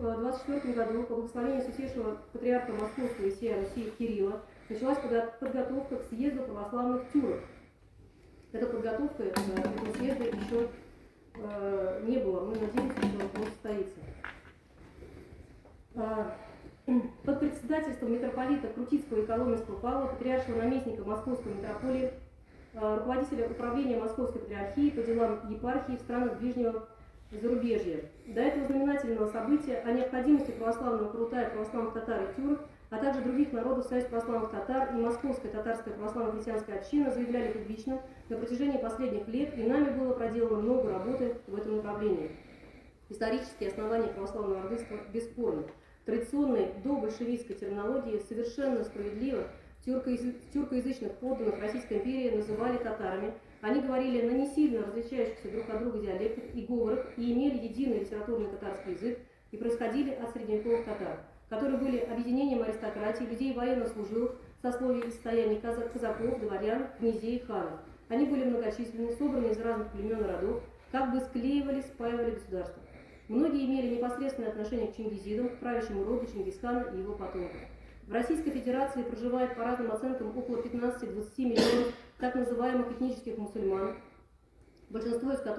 24 году по благословению Святейшего Патриарха Московского и всей Руси Кирилла началась подготовка к съезду православных тюрок. Эта подготовка этого съезда еще не было. Мы надеемся, что он состоится. Под председательством митрополита Крутицкого и Коломенского Павла, патриаршего наместника Московской митрополии, руководителя управления Московской патриархии по делам епархии в странах ближнего зарубежья. До этого знаменательного события о необходимости православного крутая православных татар и тюрок, а также других народов Союз православных татар и Московская татарская православно-христианская община заявляли публично на протяжении последних лет, и нами было проделано много работы в этом направлении. Исторические основания православного ордынства бесспорны. Традиционной добольшевистской терминологии совершенно справедливо тюркоязычных подданных Российской империи называли татарами. Они говорили на не сильно различающихся друг от друга диалектах и говорах и имели единый литературный татарский язык и происходили от средневековых татар, которые были объединением аристократии, людей военнослужилых, сословий и состояний казаков, дворян, князей и ханов. Они были многочисленны, собраны из разных племен и родов, как бы склеивали, спаивали государство. Многие имели непосредственное отношение к чингизидам, к правящему роду Чингисхана и его потомкам. В Российской Федерации проживает по разным оценкам около 15-20 миллионов так называемых этнических мусульман, большинство из которых